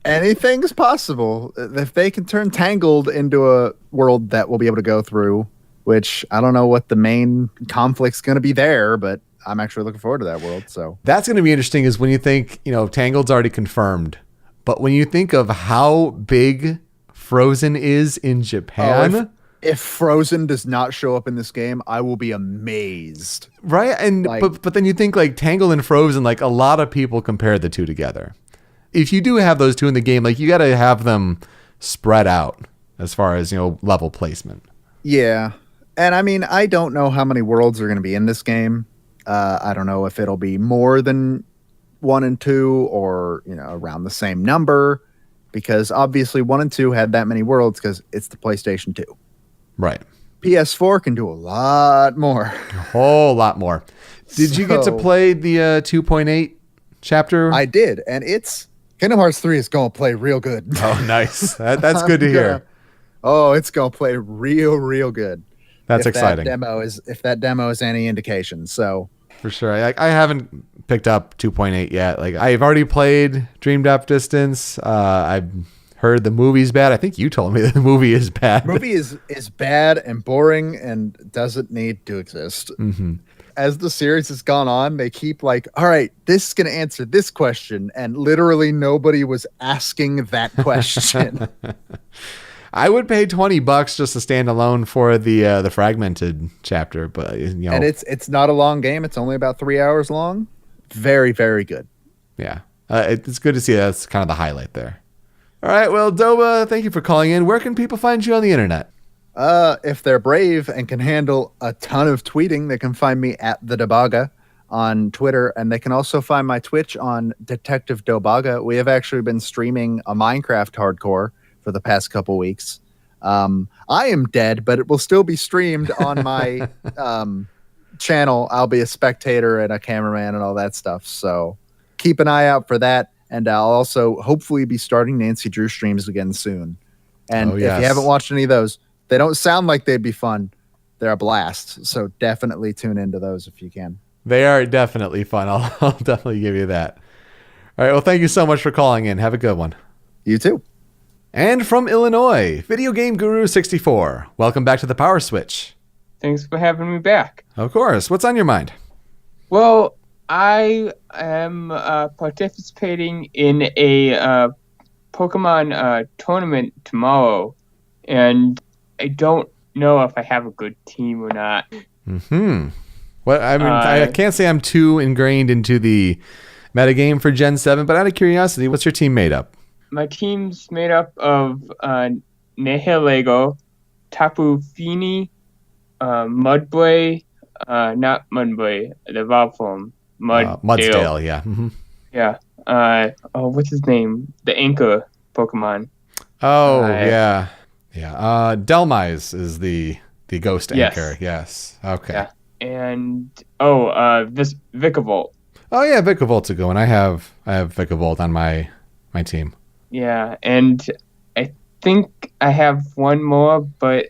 Anything's possible if they can turn Tangled into a world that we'll be able to go through, which I don't know what the main conflict's going to be there, but I'm actually looking forward to that world. So that's going to be interesting is when you think, Tangled's already confirmed, but when you think of how big Frozen is in Japan. If Frozen does not show up in this game, I will be amazed. Right. And but then you think like Tangled and Frozen, like a lot of people compare the two together. If you do have those two in the game, like you got to have them spread out as far as, level placement. Yeah. And I mean, I don't know how many worlds are going to be in this game. I don't know if it'll be more than 1 and 2 or, around the same number, because obviously 1 and 2 had that many worlds because it's the PlayStation 2. Right. PS4 can do a lot more. A whole lot more. Did you get to play the 2.8 chapter? I did. And Kingdom Hearts 3 is going to play real good. Oh, nice. That's good to hear. It's going to play real good. That's exciting. If that demo is any indication. So for sure. I haven't picked up 2.8 yet. Like I've already played Dream Drop Distance. I've heard the movie's bad. I think you told me that the movie is bad. The movie is bad and boring and doesn't need to exist. Mm-hmm. As the series has gone on, they keep like, all right, this is going to answer this question. And literally nobody was asking that question. I would pay $20 just to stand alone for the fragmented chapter, but and it's not a long game. It's only about 3 hours long. Very, very good. Yeah. It's good to see that's kind of the highlight there. All right. Well, Doba, thank you for calling in. Where can people find you on the internet? If they're brave and can handle a ton of tweeting, they can find me at the Dobaga on Twitter, and they can also find my Twitch on Detective Dobaga. We have actually been streaming a Minecraft hardcore for the past couple weeks. I am dead, but it will still be streamed on my channel. I'll be a spectator and a cameraman and all that stuff. So keep an eye out for that. And I'll also hopefully be starting Nancy Drew streams again soon. And if you haven't watched any of those, They don't sound like they'd be fun. They're a blast. So definitely tune into those if you can. They are definitely fun. I'll definitely give you that. All right. Well, thank you so much for calling in. Have a good one. You too. And from Illinois, Video Game Guru 64. Welcome back to the Power Switch. Thanks for having me back. Of course. What's on your mind? Well, I am participating in a Pokemon tournament tomorrow, and I don't know if I have a good team or not. Well, I mean, I can't say I'm too ingrained into the metagame for Gen 7, but out of curiosity, what's your team made up? My team's made up of Nihilego, Tapu Fini, Mudbray, not Mudbray, the vowel form. Mudsdale, yeah. Mm-hmm. Yeah. What's his name? The Anchor Pokemon. Oh, yeah. Yeah. Delmise is the ghost anchor. Yes. Okay. Yeah. And Vikavolt. Oh yeah, Vicavolt's a good one. I have Vicavolt on my team. Yeah, and I think I have one more, but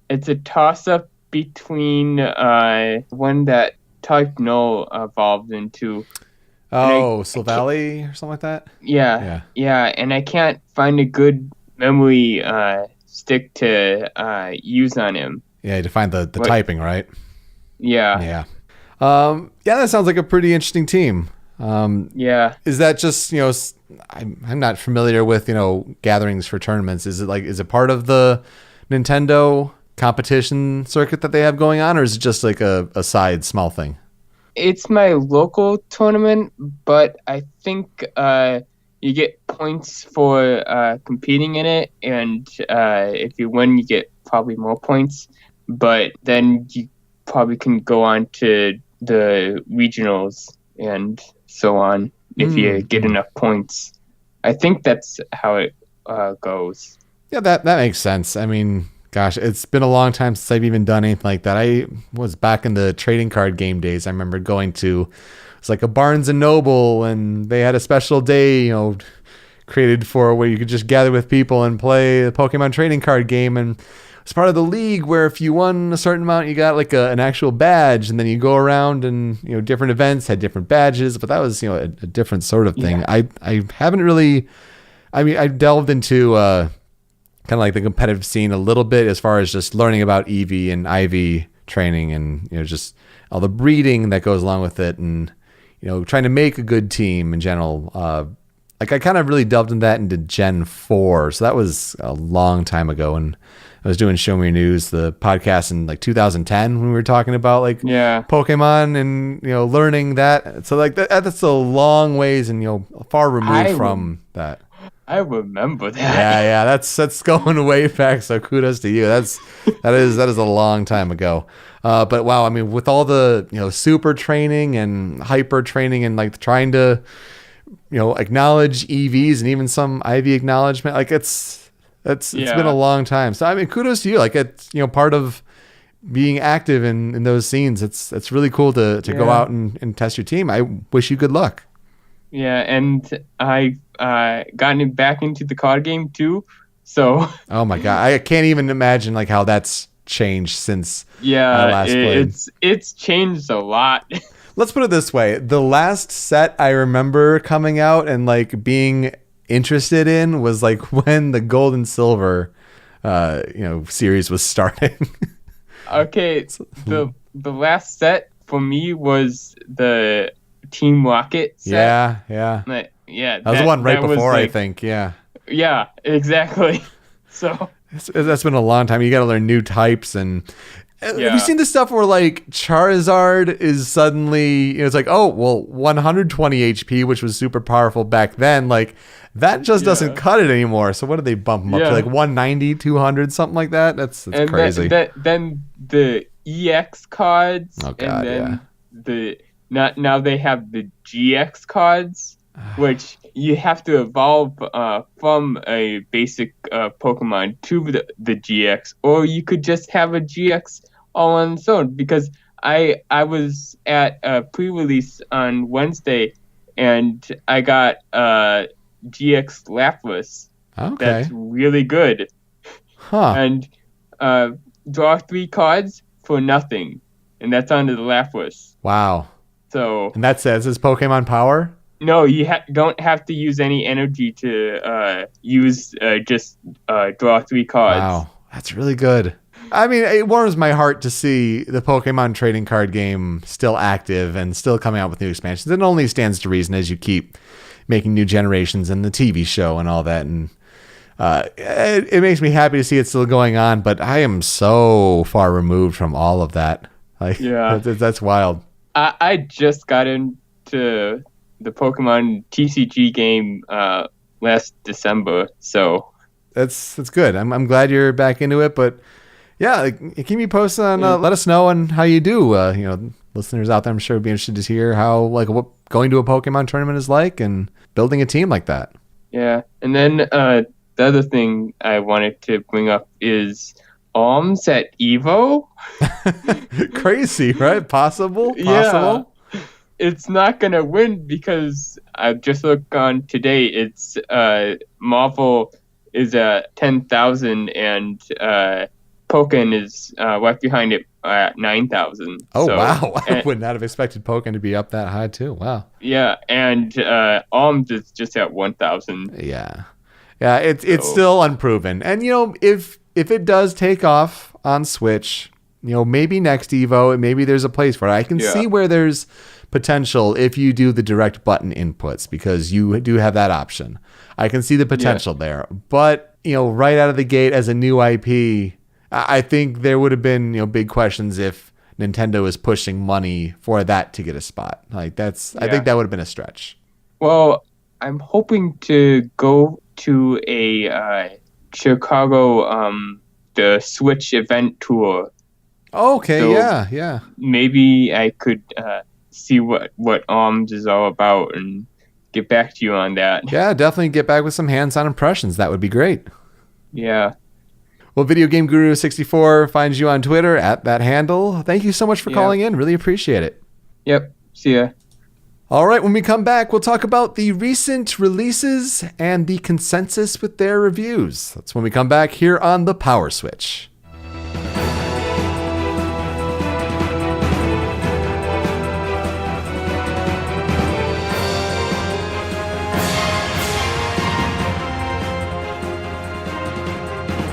it's a toss-up between one that Type Null evolved into. Oh, Silvally or something like that? Yeah, and I can't find a good memory stick to use on him. Yeah, to find the typing, right? Yeah. Yeah. That sounds like a pretty interesting team. Yeah. Is that just, I'm not familiar with, gatherings for tournaments. Is it part of the Nintendo competition circuit that they have going on, or is it just like a side small thing? It's my local tournament, but I think you get points for competing in it, and if you win, you get probably more points. But then you probably can go on to the regionals and so on if you get enough points. I think that's how it goes. Yeah, that makes sense. I mean, gosh, it's been a long time since I've even done anything like that. I was back in the trading card game days. I remember going to, it's like a Barnes and Noble, and they had a special day, created for where you could just gather with people and play the Pokemon trading card game. And it's part of the league where if you won a certain amount, you got like an actual badge, and then you go around and, different events had different badges, but that was, a different sort of thing. Yeah. I haven't really, I delved into, kind of like the competitive scene a little bit as far as just learning about EV and IV training and, just all the breeding that goes along with it and, trying to make a good team in general. I kind of really delved into that into Gen 4. So that was a long time ago. And I was doing Show Me Your News, the podcast in 2010 when we were talking about Pokemon and, learning that. So that's a long ways and, far removed from that. I remember that. Yeah, that's going way back. So kudos to you. That is a long time ago. But wow, I mean, with all the super training and hyper training and trying to acknowledge EVs and even some IV acknowledgement, it's been a long time. So I mean, kudos to you. It's part of being active in those scenes. It's really cool to go out and test your team. I wish you good luck. Yeah, and I've gotten back into the card game too. So. Oh my god, I can't even imagine how that's changed since I last played. It's changed a lot. Let's put it this way: the last set I remember coming out and being interested in was when the Gold and Silver, series was starting. Okay, the last set for me was the Team Rocket set. Yeah. That was the one right before, I think. Yeah. Yeah, exactly. So that's been a long time. You got to learn new types and. Have you seen the stuff where Charizard is suddenly, it's 120 HP, which was super powerful back then. That just doesn't cut it anymore. So what do they bump him up to 190, 200, something like that? That's crazy. Then the EX cards. Oh God, and then now they have the GX cards, which you have to evolve from a basic Pokemon to the GX, or you could just have a GX all on its own. Because I was at a pre-release on Wednesday, and I got GX Lapras. Okay. That's really good. Huh. And draw 3 cards for nothing, and that's under the Lapras. Wow. So, And that says it's Pokemon Power? no, you don't have to use any energy to just draw 3 cards. Wow. That's really good. I mean, it warms my heart to see the Pokemon trading card game still active and still coming out with new expansions. It only stands to reason as you keep making new generations and the TV show and all that. And it makes me happy to see it still going on, but I am so far removed from all of that. Like, Yeah. that's wild. I just got into the Pokemon TCG game last December, so That's good. I'm glad you're back into it, but yeah, like, keep me posted on. Let us know on how you do. Listeners out there, I'm sure would be interested to hear how what going to a Pokemon tournament is like and building a team like that. yeah. And then the other thing I wanted to bring up is Alms at Evo. Crazy, right? Possible. Yeah. It's not gonna win because I just looked on today. It's Marvel is at 10,000 and Pokken is right behind it at 9,000. Oh, So, wow. I and- would not have expected Pokemon to be up that high, too. Wow. Yeah, and Alms is just at 1,000. Yeah. Yeah, it's So- still unproven. And, if it does take off on Switch, maybe next Evo, maybe there's a place for it. I can Yeah. see where there's potential if you do the direct button inputs because you do have that option. I can see the potential there. But, right out of the gate as a new IP, I think there would have been, big questions if Nintendo is pushing money for that to get a spot. Like I think that would have been a stretch. Well, I'm hoping to go to a Chicago the Switch event tour. Okay, So- yeah. Maybe I could see what Alms is all about and get back to you on that. Yeah, definitely get back with some hands-on impressions. That would be great. Yeah. Well, Video Game Guru 64 finds you on Twitter at that handle. Thank you so much for Yeah. calling in. Really appreciate it. Yep. See ya. All right, when we come back, we'll talk about the recent releases and the consensus with their reviews. That's when we come back here on the Power Switch.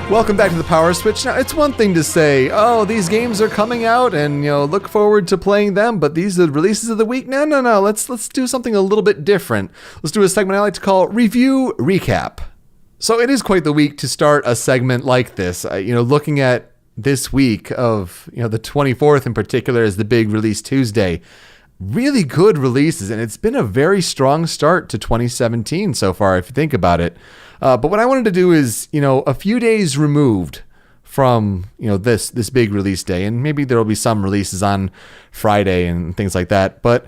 Welcome back to the Power Switch. Now, it's one thing to say, oh, these games are coming out and, look forward to playing them, but these are the releases of the week. No. Let's do something a little bit different. Let's do a segment I like to call Review Recap. So it is quite the week to start a segment like this. Looking at this week of, the 24th in particular is the big release Tuesday. Really good releases, and it's been a very strong start to 2017 so far, if you think about it. But what I wanted to do is, a few days removed from, this big release day, and maybe there will be some releases on Friday and things like that. But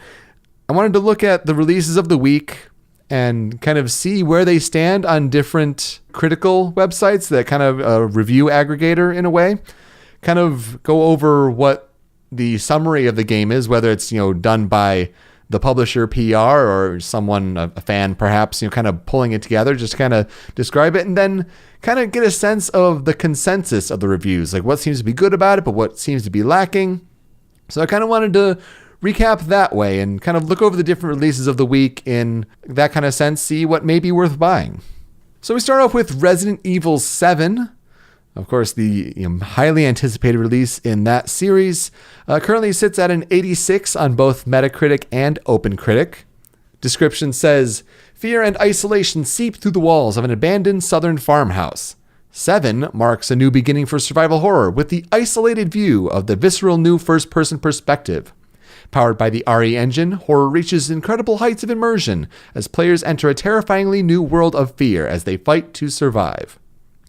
I wanted to look at the releases of the week and kind of see where they stand on different critical websites, that kind of a review aggregator in a way. Kind of go over what the summary of the game is, whether it's, done by the publisher PR or someone, a fan perhaps, kind of pulling it together, just kind of describe it and then kind of get a sense of the consensus of the reviews, like what seems to be good about it, but what seems to be lacking. So I kind of wanted to recap that way and kind of look over the different releases of the week in that kind of sense, see what may be worth buying. So we start off with Resident Evil 7. Of course, the highly anticipated release in that series currently sits at an 86 on both Metacritic and OpenCritic. Description says, fear and isolation seep through the walls of an abandoned southern farmhouse. 7 marks a new beginning for survival horror with the isolated view of the visceral new first-person perspective. Powered by the RE engine, horror reaches incredible heights of immersion as players enter a terrifyingly new world of fear as they fight to survive.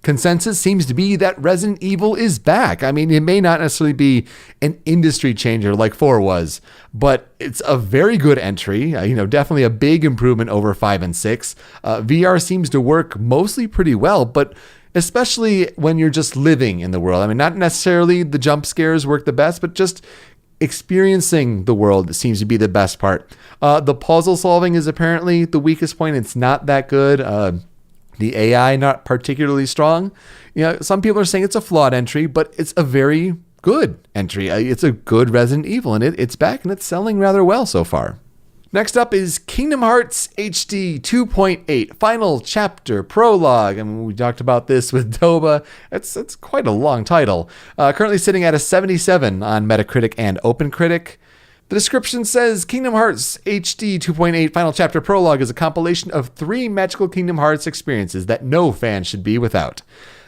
Consensus seems to be that Resident Evil is back. I mean, it may not necessarily be an industry changer like 4 was, but it's a very good entry. Definitely a big improvement over 5 and 6. VR seems to work mostly pretty well, but especially when you're just living in the world. I mean, not necessarily the jump scares work the best, but just experiencing the world seems to be the best part. The puzzle solving is apparently the weakest point. It's not that good. The AI, not particularly strong. Some people are saying it's a flawed entry, but it's a very good entry. It's a good Resident Evil, and it's back and it's selling rather well so far. Next up is Kingdom Hearts HD 2.8 Final Chapter Prologue. And we talked about this with Doba. It's quite a long title. Currently sitting at a 77 on Metacritic and OpenCritic. The description says Kingdom Hearts HD 2.8 Final Chapter Prologue is a compilation of 3 magical Kingdom Hearts experiences that no fan should be without.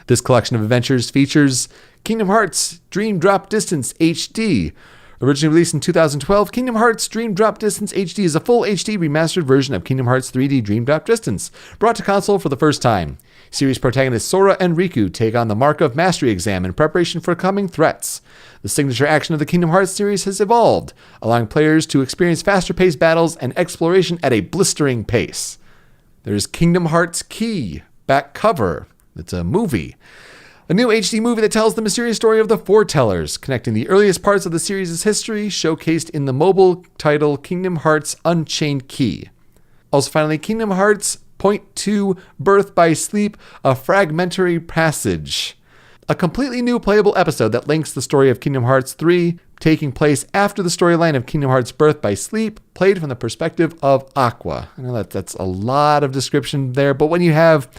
This collection of adventures features Kingdom Hearts Dream Drop Distance HD. Originally released in 2012, Kingdom Hearts Dream Drop Distance HD is a full HD remastered version of Kingdom Hearts 3D Dream Drop Distance, brought to console for the first time. Series protagonists Sora and Riku take on the Mark of Mastery exam in preparation for coming threats. The signature action of the Kingdom Hearts series has evolved, allowing players to experience faster-paced battles and exploration at a blistering pace. There's Kingdom Hearts Key, back cover. It's a movie. A new HD movie that tells the mysterious story of the Foretellers, connecting the earliest parts of the series' history, showcased in the mobile title Kingdom Hearts Unchained Key. Also finally, Kingdom Hearts Point 2 Birth by Sleep, a fragmentary passage. A completely new playable episode that links the story of Kingdom Hearts 3, taking place after the storyline of Kingdom Hearts Birth by Sleep, played from the perspective of Aqua. I know that's a lot of description there, but when you have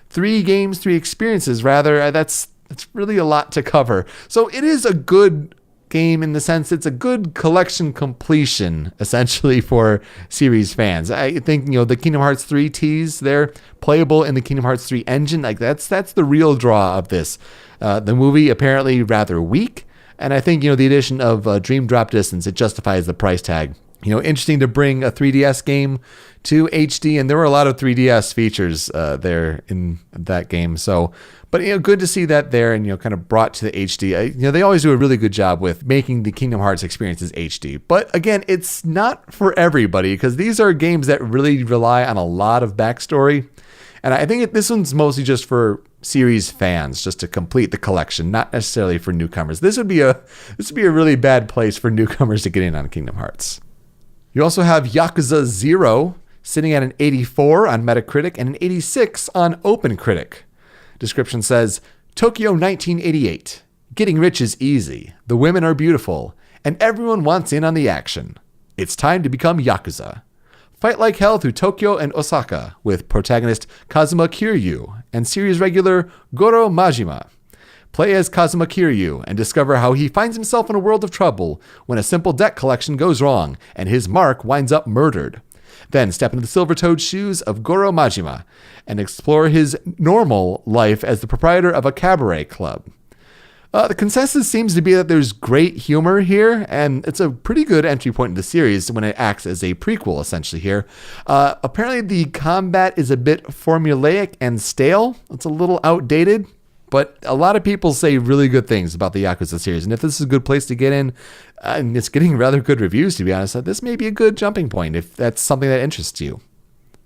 3 games, 3 experiences rather, that's really a lot to cover. So it is a good game in the sense it's a good collection completion, essentially, for series fans. I think, the Kingdom Hearts 3 teas, they're playable in the Kingdom Hearts 3 engine. Like, that's the real draw of this. The movie, apparently rather weak, and I think, the addition of Dream Drop Distance, it justifies the price tag. Interesting to bring a 3DS game to HD, and there were a lot of 3DS features there in that game. So, but good to see that there, and kind of brought to the HD. They always do a really good job with making the Kingdom Hearts experiences HD. But again, it's not for everybody, because these are games that really rely on a lot of backstory, and I think this one's mostly just for series fans, just to complete the collection, not necessarily for newcomers. This would be a really bad place for newcomers to get in on Kingdom Hearts. You also have Yakuza 0, sitting at an 84 on Metacritic and an 86 on OpenCritic. Description says, Tokyo 1988. Getting rich is easy, the women are beautiful, and everyone wants in on the action. It's time to become Yakuza. Fight like hell through Tokyo and Osaka with protagonist Kazuma Kiryu and series regular Goro Majima. Play as Kazuma Kiryu and discover how he finds himself in a world of trouble when a simple debt collection goes wrong and his mark winds up murdered. Then step into the silver-toed shoes of Goro Majima and explore his normal life as the proprietor of a cabaret club. The consensus seems to be that there's great humor here, and it's a pretty good entry point in the series when it acts as a prequel, essentially, here. Apparently, the combat is a bit formulaic and stale. It's a little outdated, but a lot of people say really good things about the Yakuza series, and if this is a good place to get in, and it's getting rather good reviews, to be honest, this may be a good jumping point if that's something that interests you.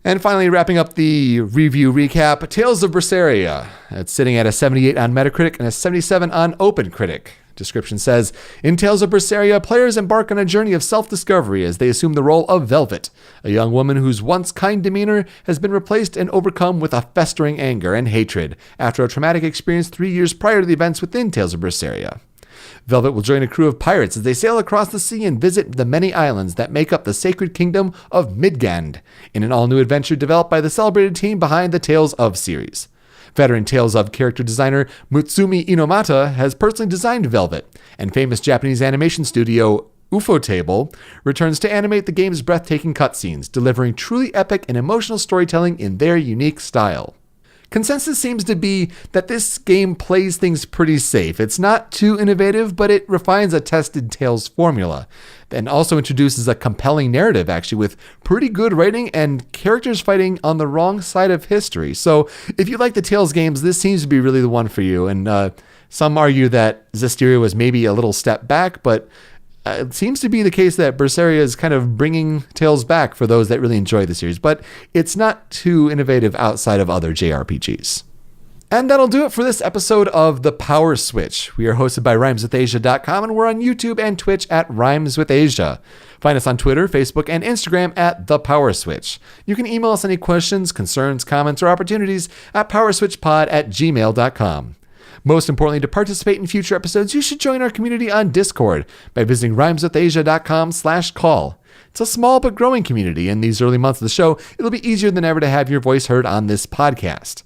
And finally, wrapping up the review recap, Tales of Berseria. It's sitting at a 78 on Metacritic and a 77 on OpenCritic. Description says, in Tales of Berseria, players embark on a journey of self-discovery as they assume the role of Velvet, a young woman whose once kind demeanor has been replaced and overcome with a festering anger and hatred after a traumatic experience 3 years prior to the events within Tales of Berseria. Velvet will join a crew of pirates as they sail across the sea and visit the many islands that make up the sacred kingdom of Midgand in an all-new adventure developed by the celebrated team behind the Tales of series. Veteran Tales of character designer Mutsumi Inomata has personally designed Velvet, and famous Japanese animation studio Ufotable returns to animate the game's breathtaking cutscenes, delivering truly epic and emotional storytelling in their unique style. Consensus seems to be that this game plays things pretty safe. It's not too innovative, but it refines a tested Tales formula, and also introduces a compelling narrative, actually, with pretty good writing and characters fighting on the wrong side of history. So if you like the Tales games, this seems to be really the one for you. And some argue that Zestiria was maybe a little step back, but it seems to be the case that Berseria is kind of bringing Tales back for those that really enjoy the series, but it's not too innovative outside of other JRPGs. And that'll do it for this episode of The Power Switch. We are hosted by rhymeswithasia.com, and we're on YouTube and Twitch at Rhymes with Asia. Find us on Twitter, Facebook, and Instagram at The Power Switch. You can email us any questions, concerns, comments, or opportunities at powerswitchpod@gmail.com. Most importantly, to participate in future episodes, you should join our community on Discord by visiting rhymeswithasia.com/call. It's a small but growing community. In these early months of the show, it'll be easier than ever to have your voice heard on this podcast.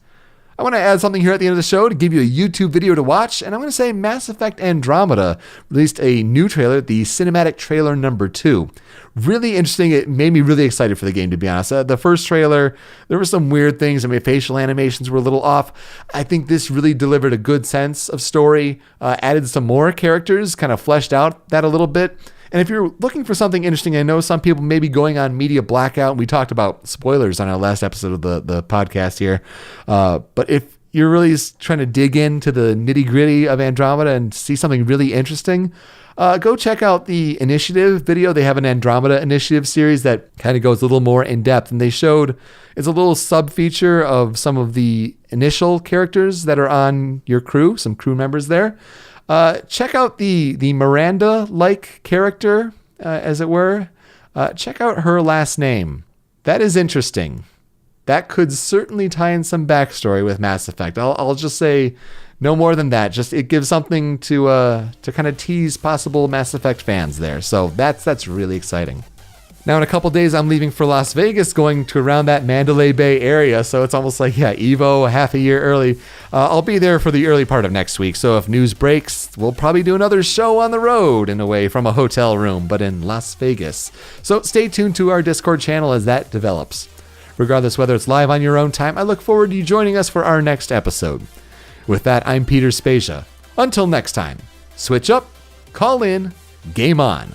I want to add something here at the end of the show to give you a YouTube video to watch, and I'm going to say Mass Effect Andromeda released a new trailer, the cinematic trailer number 2. Really interesting. It made me really excited for the game, to be honest. The first trailer, there were some weird things. I mean, facial animations were a little off. I think this really delivered a good sense of story, added some more characters, kind of fleshed out that a little bit. And if you're looking for something interesting, I know some people may be going on media blackout. We talked about spoilers on our last episode of the podcast here. But if you're really trying to dig into the nitty gritty of Andromeda and see something really interesting, go check out the Initiative video. They have an Andromeda Initiative series that kind of goes a little more in depth. And they showed, it's a little sub feature of some of the initial characters that are on your crew, some crew members there. Check out the Miranda-like character, as it were. Check out her last name. That is interesting. That could certainly tie in some backstory with Mass Effect. I'll just say no more than that. Just it gives something to kind of tease possible Mass Effect fans there. So that's really exciting. Now, in a couple days, I'm leaving for Las Vegas, going to around that Mandalay Bay area, so it's almost like, EVO half a year early. I'll be there for the early part of next week, so if news breaks, we'll probably do another show on the road, in a way, from a hotel room, but in Las Vegas. So stay tuned to our Discord channel as that develops. Regardless whether it's live on your own time, I look forward to you joining us for our next episode. With that, I'm Peter Spezia. Until next time, switch up, call in, game on.